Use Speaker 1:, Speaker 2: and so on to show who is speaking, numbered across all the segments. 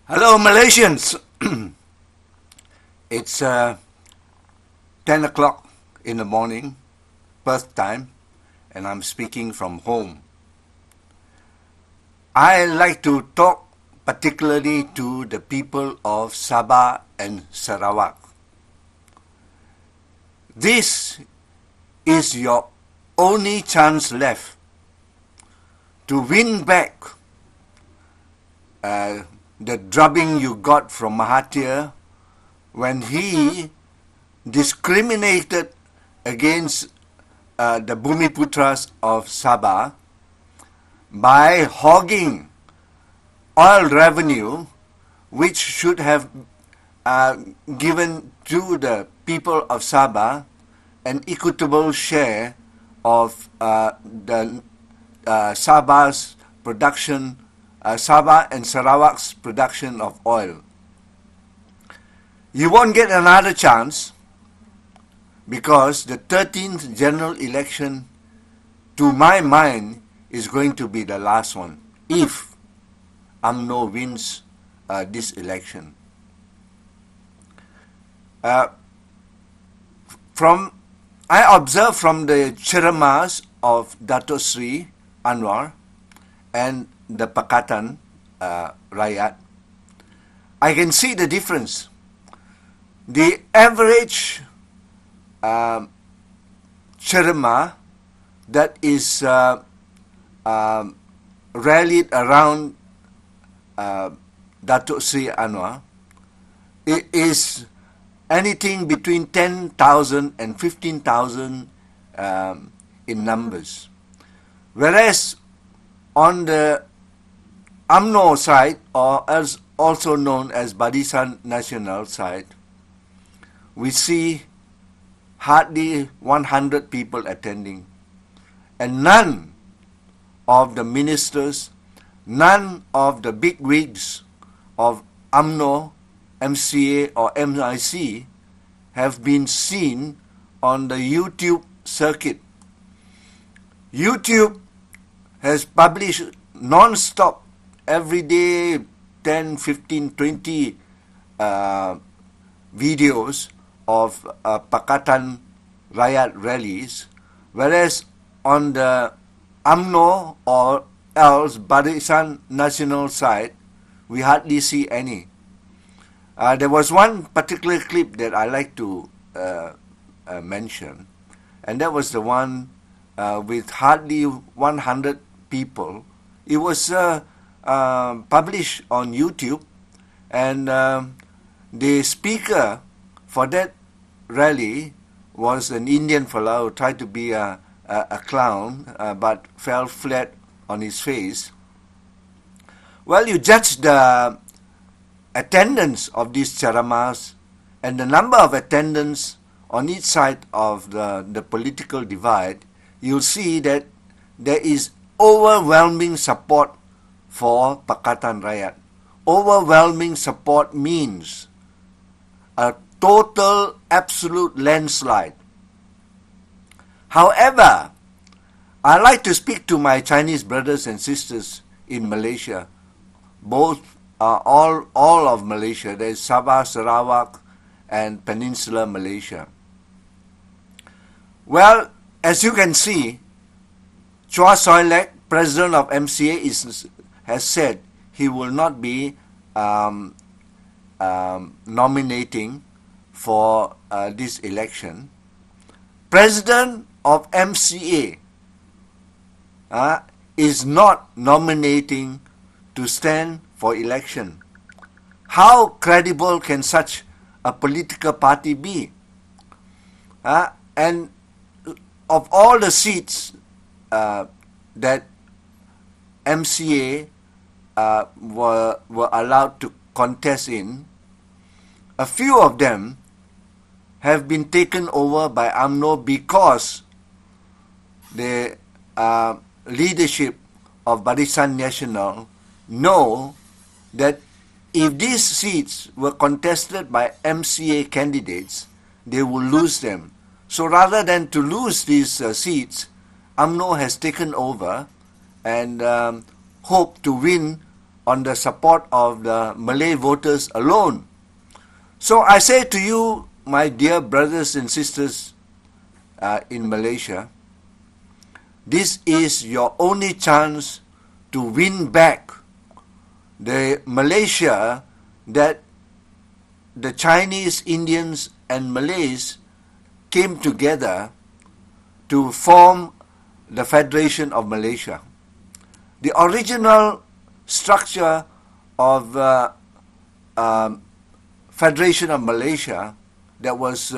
Speaker 1: Hello, Malaysians. It's 10 o'clock in the morning, Perth time, and I'm speaking from home. I like to talk particularly to the people of Sabah and Sarawak. This is your only chance left to win back the drubbing you got from Mahathir when he discriminated against the Bumiputras of Sabah by hogging oil revenue which should have given to the people of Sabah an equitable share of the Sabah's production, Sabah and Sarawak's production of oil. You won't get another chance because the 13th general election, to my mind, is going to be the last one if UMNO wins this election. I observe from the ceramas of Dato Sri Anwar and the Pakatan Rakyat, I can see the difference. The average cerema that is rallied around Dato Sri Anwar is anything between 10,000 and 15,000 in numbers. Whereas on the UMNO side, or as also known as Barisan Nasional side, we see hardly 100 people attending, and none of the ministers, none of the big wigs of UMNO, MCA or MIC have been seen on the YouTube circuit. YouTube has published non-stop every day 10, 15, 20 videos of Pakatan Rakyat rallies, whereas on the UMNO or else Barisan Nasional side, we hardly see any. There was one particular clip that I like to mention, and that was the one with hardly 100 people. It was published on YouTube, and the speaker for that rally was an Indian fellow who tried to be a clown but fell flat on his face. Well, you judge the attendance of these ceramas and the number of attendance on each side of the political divide, you'll see that there is overwhelming support for Pakatan Rakyat. Overwhelming support means a total, absolute landslide. However, I like to speak to my Chinese brothers and sisters in Malaysia, both all of Malaysia. There is Sabah, Sarawak, and Peninsular Malaysia. Well, as you can see, Chua Soilek, president of MCA, has said he will not be nominating for this election. President of MCA is not nominating to stand for election. How credible can such a political party be? And of all the seats that MCA were allowed to contest in, a few of them have been taken over by UMNO because the leadership of Barisan Nasional know that if these seats were contested by MCA candidates, they will lose them. So rather than to lose these seats, UMNO has taken over and hope to win on the support of the Malay voters alone. So I say to you, my dear brothers and sisters in Malaysia, this is your only chance to win back the Malaysia that the Chinese, Indians and Malays came together to form the Federation of Malaysia. The original structure of Federation of Malaysia that was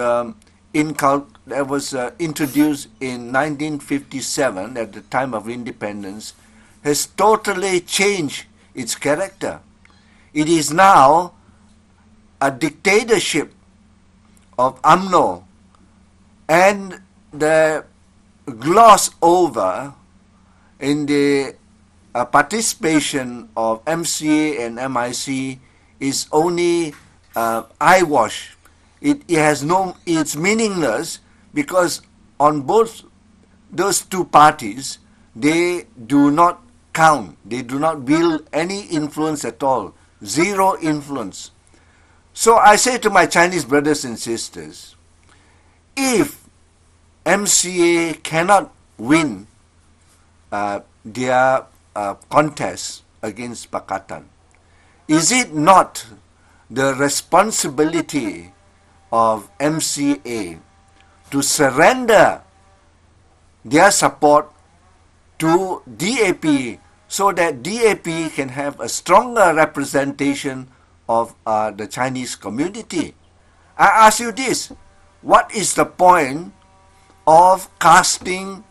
Speaker 1: introduced in 1957 at the time of independence has totally changed its character. It is now a dictatorship of UMNO, and the gloss over in the participation of MCA and MIC is only eyewash. It's meaningless, because on both those two parties, they do not count. They do not wield any influence at all. Zero influence. So I say to my Chinese brothers and sisters, if MCA cannot win their contest against Pakatan, is it not the responsibility of MCA to surrender their support to DAP so that DAP can have a stronger representation of the Chinese community? I ask you this, what is the point of casting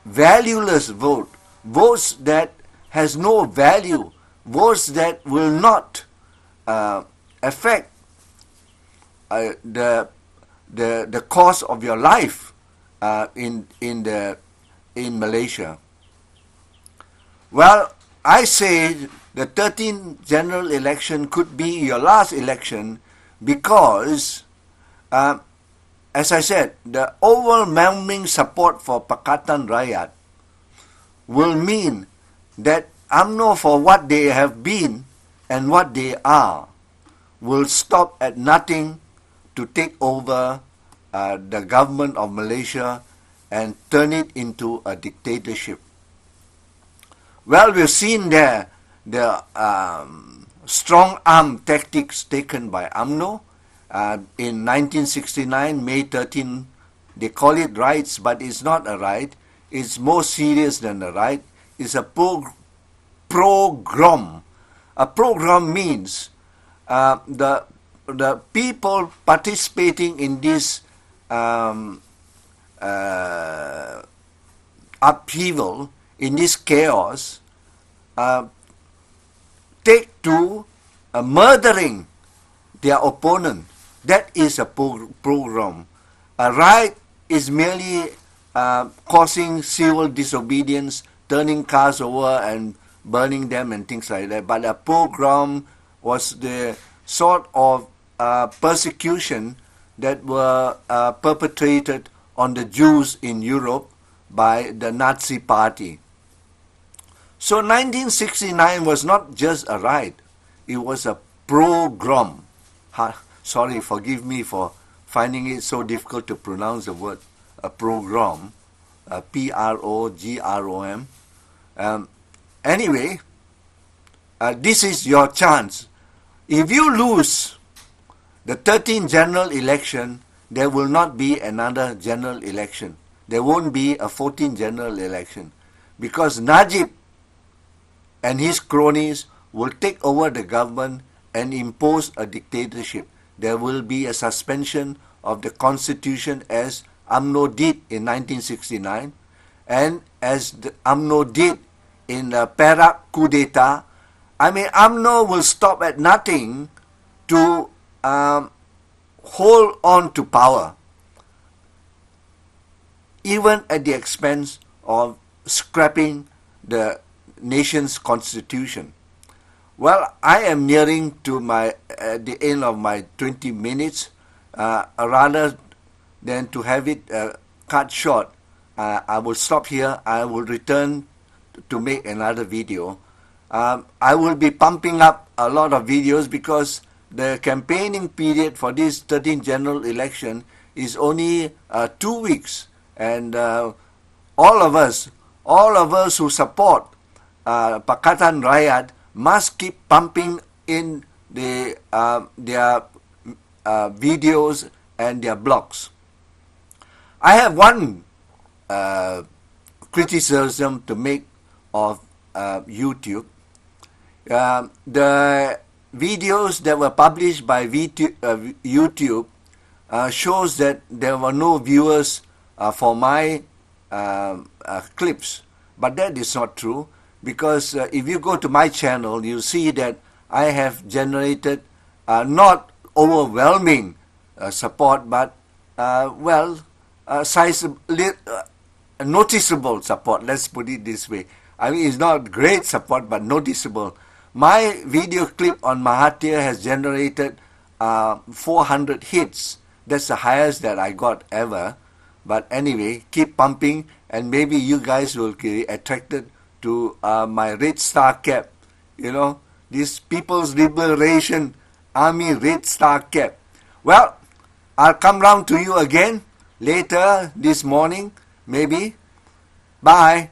Speaker 1: valueless votes that has no value, votes that will not affect the course of your life in Malaysia? Well, I say the 13th general election could be your last election, because as I said, the overwhelming support for Pakatan Rakyat will mean that UMNO, for what they have been and what they are, will stop at nothing to take over the government of Malaysia and turn it into a dictatorship. Well, we've seen there the strong arm tactics taken by UMNO. In 1969, May 13, they call it riots, but it's not a riot. It's more serious than a riot. It's a pogrom. A pogrom means the people participating in this upheaval, in this chaos, take to murdering their opponent. That is a pogrom. A riot is merely causing civil disobedience, turning cars over and burning them and things like that. But a pogrom was the sort of persecution that were perpetrated on the Jews in Europe by the Nazi Party. So 1969 was not just a riot, it was a pogrom. Sorry, forgive me for finding it so difficult to pronounce the word pogrom, P-R-O-G-R-O-M. Anyway, this is your chance. If you lose the 13th general election, there will not be another general election. There won't be a 14th general election, because Najib and his cronies will take over the government and impose a dictatorship. There will be a suspension of the constitution, as UMNO did in 1969, and as the UMNO did in the Perak coup d'etat. I mean, UMNO will stop at nothing to hold on to power, even at the expense of scrapping the nation's constitution. Well, I am nearing to the end of my 20 minutes. Rather than to have it cut short, I will stop here. I will return to make another video. I will be pumping up a lot of videos because the campaigning period for this 13th general election is only 2 weeks, and all of us who support Pakatan Rakyat must keep pumping in their videos and their blogs. I have one criticism to make of YouTube. The videos that were published by YouTube shows that there were no viewers for my clips, but that is not true, because if you go to my channel, you see that I have generated not overwhelming support, but noticeable support. Let's put it this way. I mean, it's not great support, but noticeable. My video clip on Mahathir has generated 400 hits. That's the highest that I got ever. But anyway, keep pumping, and maybe you guys will be attracted to my Red Star cap. You know, this People's Liberation Army Red Star cap. Well, I'll come round to you again later this morning, maybe. Bye.